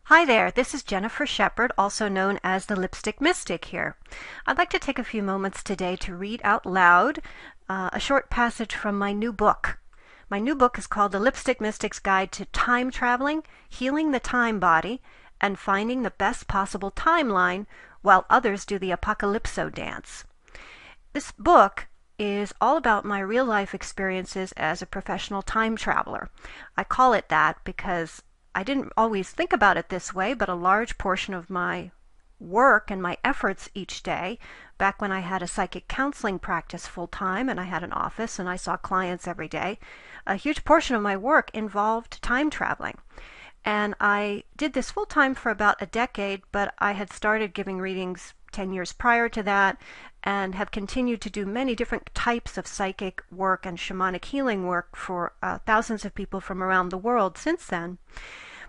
Hi there, this is Jennifer Shepard, also known as the Lipstick Mystic here. I'd like to take a few moments today to read out loud a short passage from my new book. My new book is called The Lipstick Mystic's Guide to Time Traveling, Healing the Time Body, and Finding the Best Possible Timeline while others do the Apocalypso dance. This book is all about my real life experiences as a professional time traveler. I call it that because I didn't always think about it this way, but a large portion of my work and my efforts each day, back when I had a psychic counseling practice full time and I had an office and I saw clients every day, a huge portion of my work involved time traveling. And I did this full time for about a decade, but I had started giving readings 10 years prior to that and have continued to do many different types of psychic work and shamanic healing work for thousands of people from around the world since then.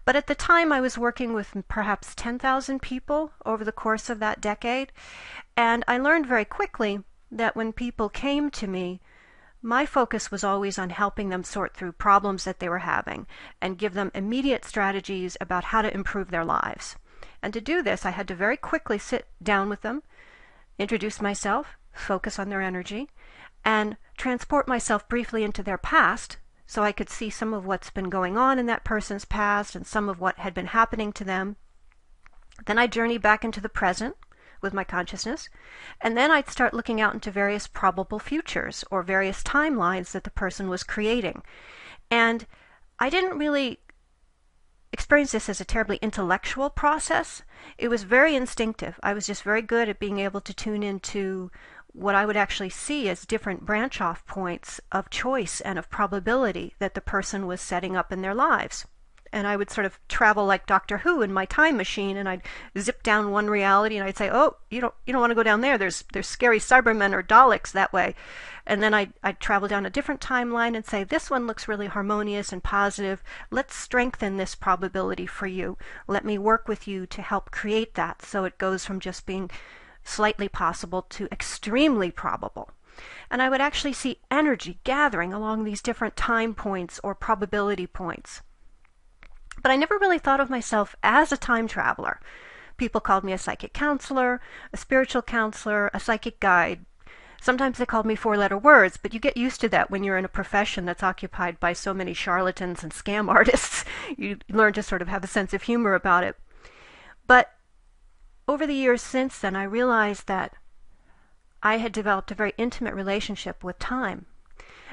But at the time, I was working with perhaps 10,000 people over the course of that decade, and I learned very quickly that when people came to me, my focus was always on helping them sort through problems that they were having and give them immediate strategies about how to improve their lives. And to do this, I had to very quickly sit down with them, introduce myself, focus on their energy, and transport myself briefly into their past so I could see some of what's been going on in that person's past and some of what had been happening to them. Then I'd journey back into the present with my consciousness, and then I'd start looking out into various probable futures or various timelines that the person was creating. And I didn't really experience this as a terribly intellectual process. It was very instinctive. I was just very good at being able to tune into what I would actually see as different branch-off points of choice and of probability that the person was setting up in their lives. And I would sort of travel like Doctor Who in my time machine, and I'd zip down one reality, and I'd say, "Oh, you don't want to go down there. There's scary Cybermen or Daleks that way." And then I'd travel down a different timeline and say, "This one looks really harmonious and positive. Let's strengthen this probability for you. Let me work with you to help create that so it goes from just being slightly possible to extremely probable." And I would actually see energy gathering along these different time points or probability points. But I never really thought of myself as a time traveler. People called me a psychic counselor, a spiritual counselor, a psychic guide. Sometimes they called me four-letter words, but you get used to that when you're in a profession that's occupied by so many charlatans and scam artists. You learn to sort of have a sense of humor about it. But over the years since then, I realized that I had developed a very intimate relationship with time.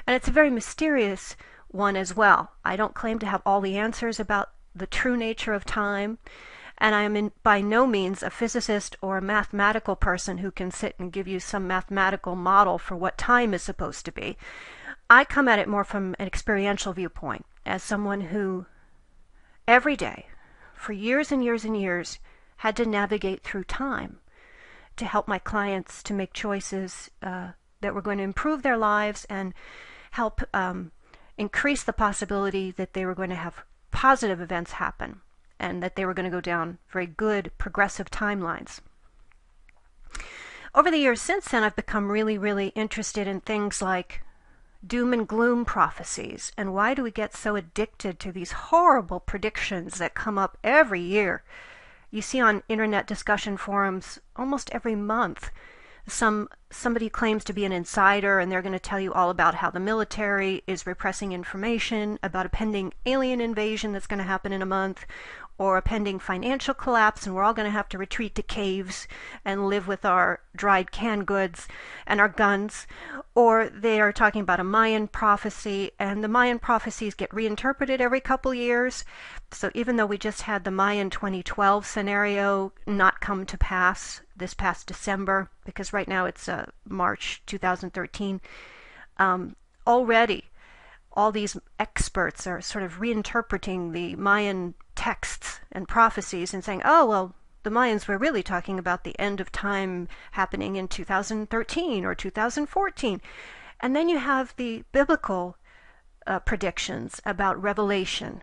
And it's a very mysterious one as well. I don't claim to have all the answers about the true nature of time, and I am by no means a physicist or a mathematical person who can sit and give you some mathematical model for what time is supposed to be. I come at it more from an experiential viewpoint, as someone who every day, for years and years and years, had to navigate through time to help my clients to make choices that were going to improve their lives and help increase the possibility that they were going to have positive events happen and that they were going to go down very good progressive timelines. Over the years since then, I've become really, really interested in things like doom and gloom prophecies, and why do we get so addicted to these horrible predictions that come up every year. You see on internet discussion forums almost every month somebody claims to be an insider, and they're going to tell you all about how the military is repressing information about a pending alien invasion that's going to happen in a month, or a pending financial collapse, and we're all going to have to retreat to caves and live with our dried canned goods and our guns. Or they are talking about a Mayan prophecy, and the Mayan prophecies get reinterpreted every couple years. So even though we just had the Mayan 2012 scenario not come to pass this past December, because right now it's March 2013, already all these experts are sort of reinterpreting the Mayan texts and prophecies and saying, oh, well, the Mayans were really talking about the end of time happening in 2013 or 2014. And then you have the biblical predictions about Revelation,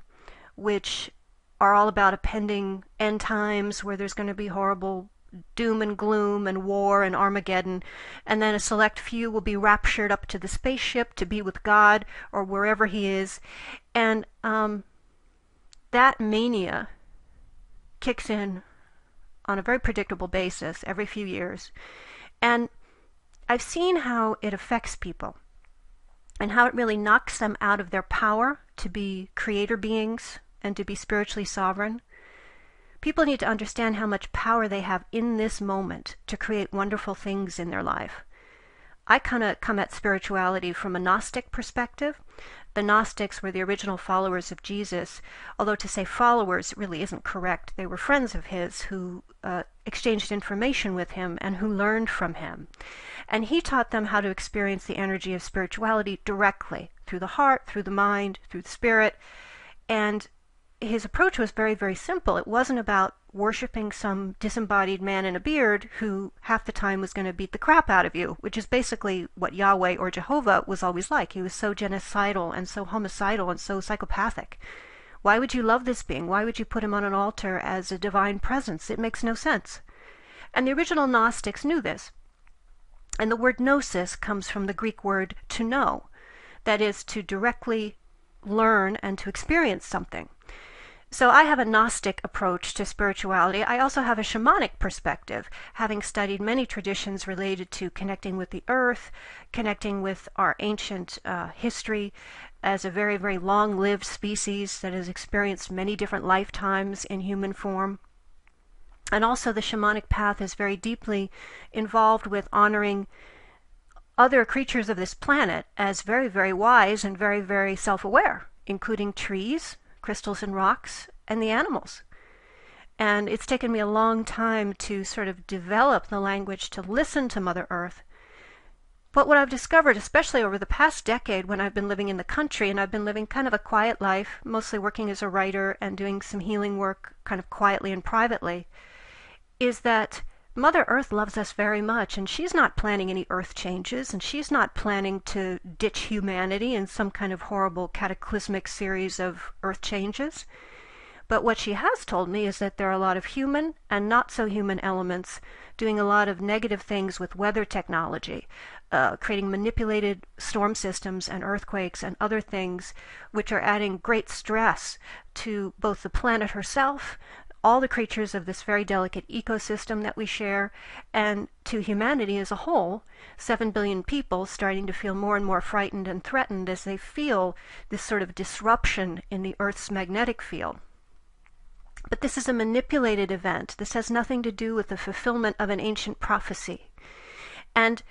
which are all about a pending end times where there's going to be horrible doom and gloom and war and Armageddon, and then a select few will be raptured up to the spaceship to be with God or wherever he is. And that mania kicks in on a very predictable basis every few years. And I've seen how it affects people and how it really knocks them out of their power to be creator beings and to be spiritually sovereign. People need to understand how much power they have in this moment to create wonderful things in their life. I kind of come at spirituality from a Gnostic perspective. The Gnostics were the original followers of Jesus, although to say followers really isn't correct. They were friends of his who exchanged information with him and who learned from him. And he taught them how to experience the energy of spirituality directly, through the heart, through the mind, through the spirit. And his approach was very, very simple. It wasn't about worshiping some disembodied man in a beard who half the time was going to beat the crap out of you, which is basically what Yahweh or Jehovah was always like. He was so genocidal and so homicidal and so psychopathic. Why would you love this being? Why would you put him on an altar as a divine presence? It makes no sense. And the original Gnostics knew this. And the word gnosis comes from the Greek word to know. That is, to directly learn and to experience something. So I have a Gnostic approach to spirituality. I also have a shamanic perspective, having studied many traditions related to connecting with the earth, connecting with our ancient history as a very, very long-lived species that has experienced many different lifetimes in human form. And also the shamanic path is very deeply involved with honoring other creatures of this planet as very, very wise and very, very self-aware, including trees, crystals and rocks, and the animals. And it's taken me a long time to sort of develop the language to listen to Mother Earth. But what I've discovered, especially over the past decade when I've been living in the country, and I've been living kind of a quiet life, mostly working as a writer and doing some healing work kind of quietly and privately, is that Mother Earth loves us very much, and she's not planning any earth changes, and she's not planning to ditch humanity in some kind of horrible cataclysmic series of earth changes. But what she has told me is that there are a lot of human and not so human elements doing a lot of negative things with weather technology, creating manipulated storm systems and earthquakes and other things which are adding great stress to both the planet herself, all the creatures of this very delicate ecosystem that we share, and to humanity as a whole, 7 billion people starting to feel more and more frightened and threatened as they feel this sort of disruption in the Earth's magnetic field. But this is a manipulated event. This has nothing to do with the fulfillment of an ancient prophecy. And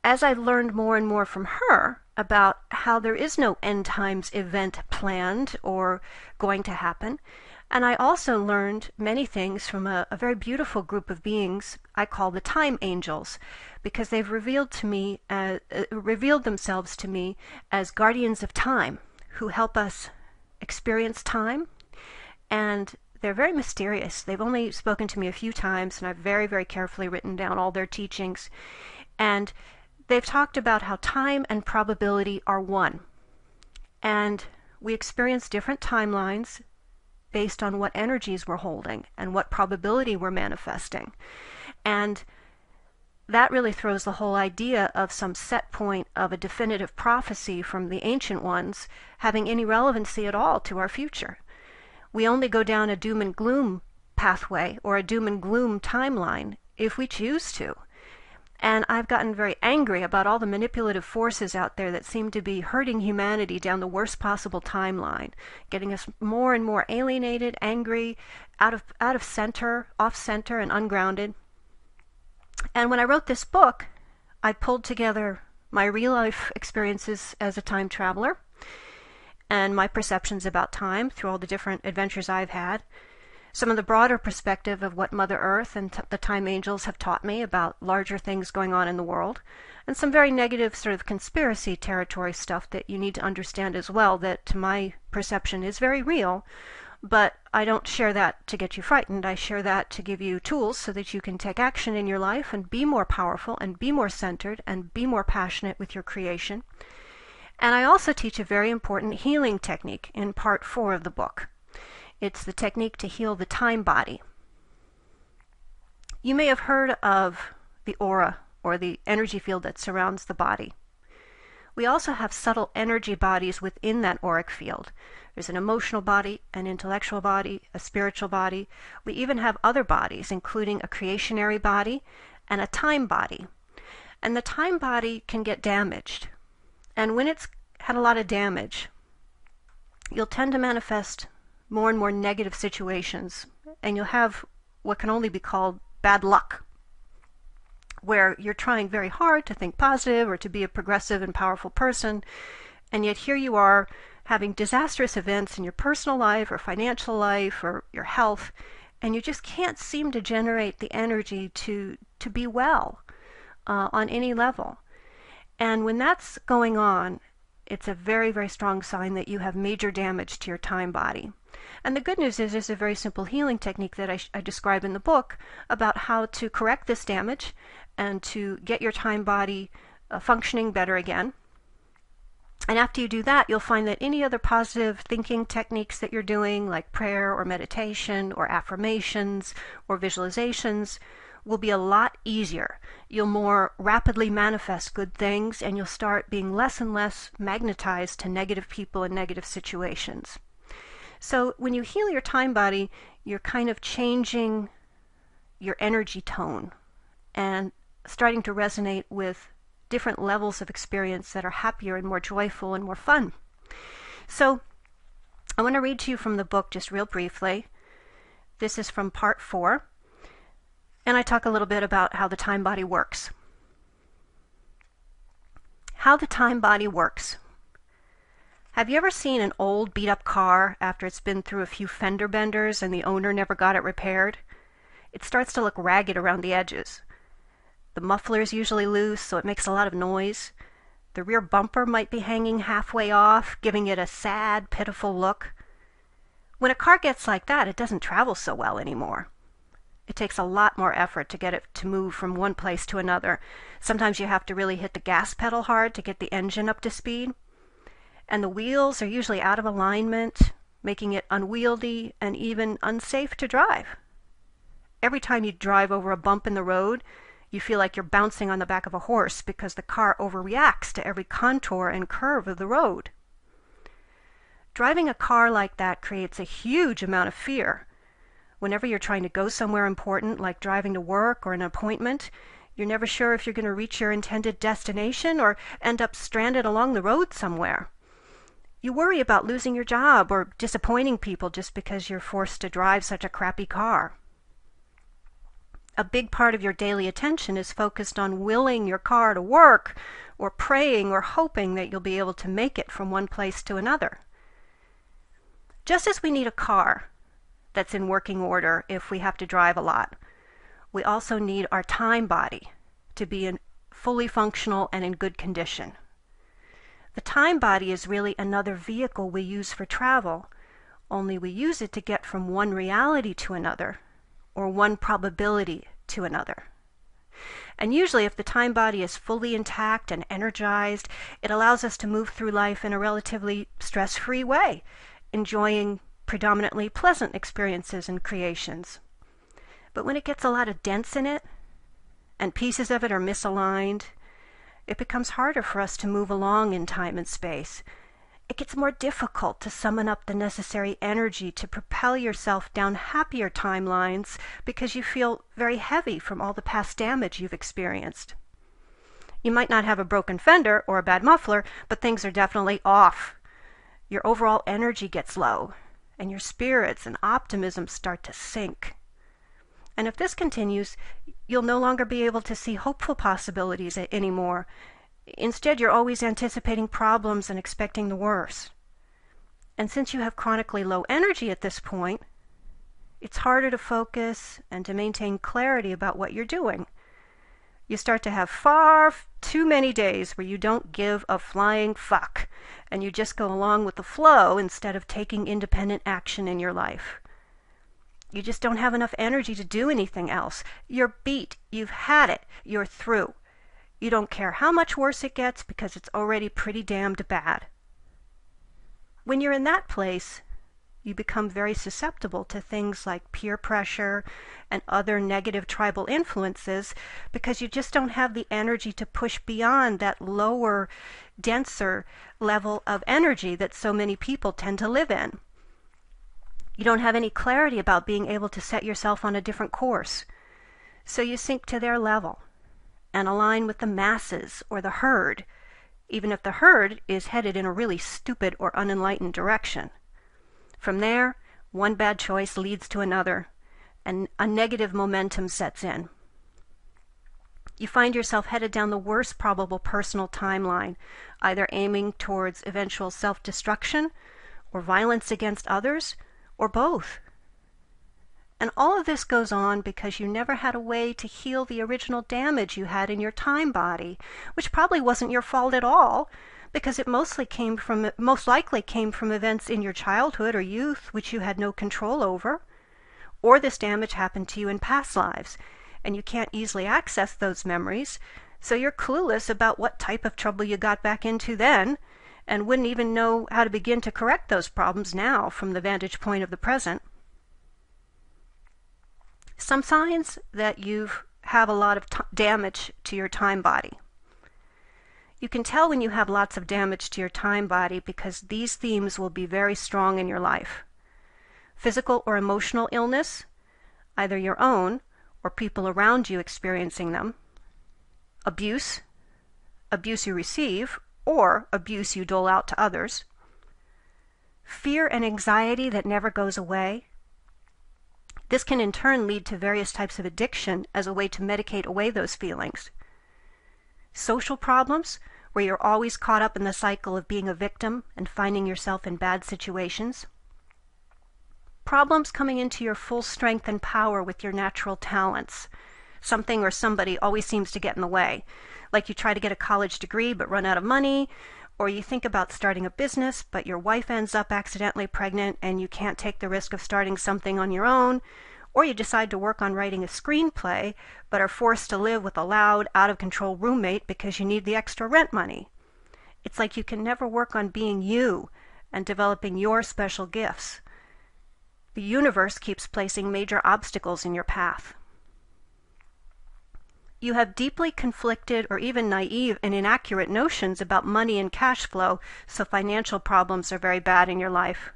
as I learned more and more from her about how there is no end times event planned or going to happen, and I also learned many things from a very beautiful group of beings I call the time angels, because they've revealed themselves to me as guardians of time who help us experience time. And they're very mysterious. They've only spoken to me a few times, and I've very, very carefully written down all their teachings. And they've talked about how time and probability are one. And we experience different timelines based on what energies we're holding and what probability we're manifesting. And that really throws the whole idea of some set point of a definitive prophecy from the ancient ones having any relevancy at all to our future. We only go down a doom and gloom pathway or a doom and gloom timeline if we choose to. And I've gotten very angry about all the manipulative forces out there that seem to be hurting humanity down the worst possible timeline, getting us more and more alienated, angry, out of center, off center, and ungrounded. And when I wrote this book, I pulled together my real life experiences as a time traveler and my perceptions about time through all the different adventures I've had, some of the broader perspective of what Mother Earth and the time angels have taught me about larger things going on in the world, and some very negative sort of conspiracy territory stuff that you need to understand as well, that to my perception is very real, but I don't share that to get you frightened. I share that to give you tools so that you can take action in your life and be more powerful and be more centered and be more passionate with your creation. And I also teach a very important healing technique in part 4 of the book. It's the technique to heal the time body. You may have heard of the aura, or the energy field that surrounds the body. We also have subtle energy bodies within that auric field. There's an emotional body, an intellectual body, a spiritual body. We even have other bodies, including a creationary body and a time body. And the time body can get damaged. And when it's had a lot of damage, you'll tend to manifest more and more negative situations. And you'll have what can only be called bad luck, where you're trying very hard to think positive or to be a progressive and powerful person, and yet here you are having disastrous events in your personal life or financial life or your health, and you just can't seem to generate the energy to be well on any level. And when that's going on, it's a very, very strong sign that you have major damage to your time body. And the good news is there's a very simple healing technique that I describe in the book about how to correct this damage and to get your time body functioning better again. And after you do that, you'll find that any other positive thinking techniques that you're doing, like prayer or meditation or affirmations or visualizations, will be a lot easier. You'll more rapidly manifest good things, and you'll start being less and less magnetized to negative people and negative situations. So when you heal your time body, you're kind of changing your energy tone and starting to resonate with different levels of experience that are happier and more joyful and more fun. So I want to read to you from the book just real briefly. This is from part 4, and I talk a little bit about how the time body works. How the time body works. Have you ever seen an old beat-up car after it's been through a few fender benders and the owner never got it repaired? It starts to look ragged around the edges. The muffler is usually loose, so it makes a lot of noise. The rear bumper might be hanging halfway off, giving it a sad, pitiful look. When a car gets like that, it doesn't travel so well anymore. It takes a lot more effort to get it to move from one place to another. Sometimes you have to really hit the gas pedal hard to get the engine up to speed. And the wheels are usually out of alignment, making it unwieldy and even unsafe to drive. Every time you drive over a bump in the road, you feel like you're bouncing on the back of a horse because the car overreacts to every contour and curve of the road. Driving a car like that creates a huge amount of fear. Whenever you're trying to go somewhere important, like driving to work or an appointment, you're never sure if you're going to reach your intended destination or end up stranded along the road somewhere. You worry about losing your job or disappointing people just because you're forced to drive such a crappy car. A big part of your daily attention is focused on willing your car to work or praying or hoping that you'll be able to make it from one place to another. Just as we need a car that's in working order if we have to drive a lot, we also need our time body to be fully functional and in good condition. The time body is really another vehicle we use for travel, only we use it to get from one reality to another, or one probability to another. And usually if the time body is fully intact and energized, it allows us to move through life in a relatively stress-free way, enjoying predominantly pleasant experiences and creations. But when it gets a lot of dents in it, and pieces of it are misaligned, it becomes harder for us to move along in time and space. It gets more difficult to summon up the necessary energy to propel yourself down happier timelines because you feel very heavy from all the past damage you've experienced. You might not have a broken fender or a bad muffler, but things are definitely off. Your overall energy gets low, and your spirits and optimism start to sink. And if this continues, you'll no longer be able to see hopeful possibilities anymore. Instead, you're always anticipating problems and expecting the worst. And since you have chronically low energy at this point, it's harder to focus and to maintain clarity about what you're doing. You start to have far too many days where you don't give a flying fuck, and you just go along with the flow instead of taking independent action in your life. You just don't have enough energy to do anything else. You're beat. You've had it. You're through. You don't care how much worse it gets because it's already pretty damned bad. When you're in that place, you become very susceptible to things like peer pressure and other negative tribal influences because you just don't have the energy to push beyond that lower, denser level of energy that so many people tend to live in. You don't have any clarity about being able to set yourself on a different course. So you sink to their level and align with the masses or the herd, even if the herd is headed in a really stupid or unenlightened direction. From there, one bad choice leads to another, and a negative momentum sets in. You find yourself headed down the worst probable personal timeline, either aiming towards eventual self-destruction or violence against others, or both. And all of this goes on because you never had a way to heal the original damage you had in your time body, which probably wasn't your fault at all, because it most likely came from events in your childhood or youth which you had no control over, or this damage happened to you in past lives, and you can't easily access those memories, so you're clueless about what type of trouble you got back into then, and wouldn't even know how to begin to correct those problems now from the vantage point of the present. Some signs that you have a lot of damage to your time body. You can tell when you have lots of damage to your time body because these themes will be very strong in your life. Physical or emotional illness, either your own or people around you experiencing them. Abuse you receive, or abuse you dole out to others. Fear and anxiety that never goes away. This can in turn lead to various types of addiction as a way to medicate away those feelings. Social problems, where you're always caught up in the cycle of being a victim and finding yourself in bad situations. Problems coming into your full strength and power with your natural talents. Something or somebody always seems to get in the way, like you try to get a college degree but run out of money, or you think about starting a business, but your wife ends up accidentally pregnant and you can't take the risk of starting something on your own, or you decide to work on writing a screenplay, but are forced to live with a loud, out-of-control roommate because you need the extra rent money. It's like you can never work on being you and developing your special gifts. The universe keeps placing major obstacles in your path. You have deeply conflicted or even naive and inaccurate notions about money and cash flow, so financial problems are very bad in your life.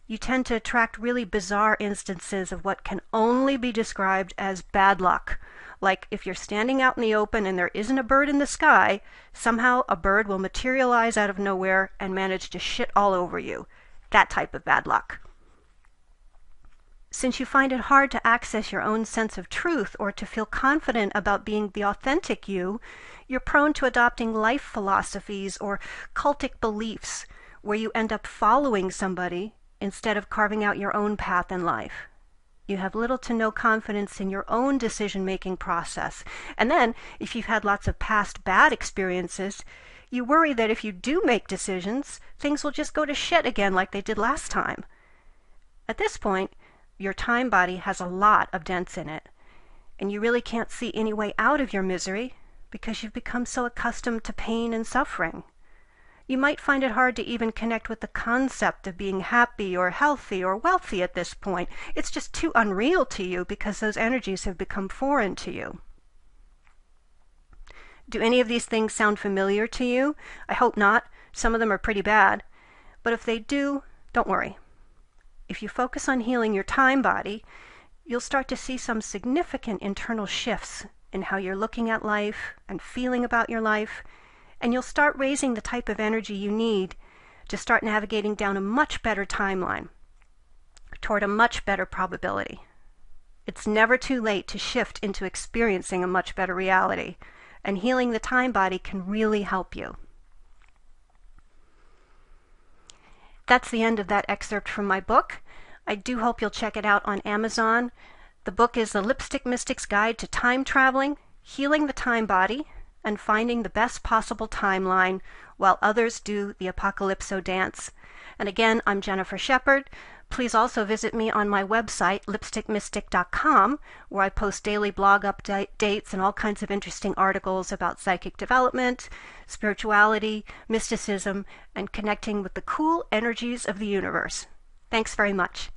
You tend to attract really bizarre instances of what can only be described as bad luck. Like if you're standing out in the open and there isn't a bird in the sky, somehow a bird will materialize out of nowhere and manage to shit all over you. That type of bad luck. Since you find it hard to access your own sense of truth or to feel confident about being the authentic you, you're prone to adopting life philosophies or cultic beliefs where you end up following somebody instead of carving out your own path in life. You have little to no confidence in your own decision-making process. And then, if you've had lots of past bad experiences, you worry that if you do make decisions, things will just go to shit again like they did last time. At this point, your time body has a lot of dents in it, and you really can't see any way out of your misery because you've become so accustomed to pain and suffering. You might find it hard to even connect with the concept of being happy or healthy or wealthy at this point. It's just too unreal to you because those energies have become foreign to you. Do any of these things sound familiar to you? I hope not. Some of them are pretty bad. But if they do, don't worry. If you focus on healing your time body, you'll start to see some significant internal shifts in how you're looking at life and feeling about your life, and you'll start raising the type of energy you need to start navigating down a much better timeline, toward a much better probability. It's never too late to shift into experiencing a much better reality, and healing the time body can really help you. That's the end of that excerpt from my book. I do hope you'll check it out on Amazon. The book is The Lipstick Mystic's Guide to Time Traveling, Healing the Time Body, and Finding the Best Possible Timeline While Others Do the Apocalypso Dance. And again, I'm Jennifer Shepard. Please also visit me on my website, lipstickmystic.com, where I post daily blog updates and all kinds of interesting articles about psychic development, spirituality, mysticism, and connecting with the cool energies of the universe. Thanks very much.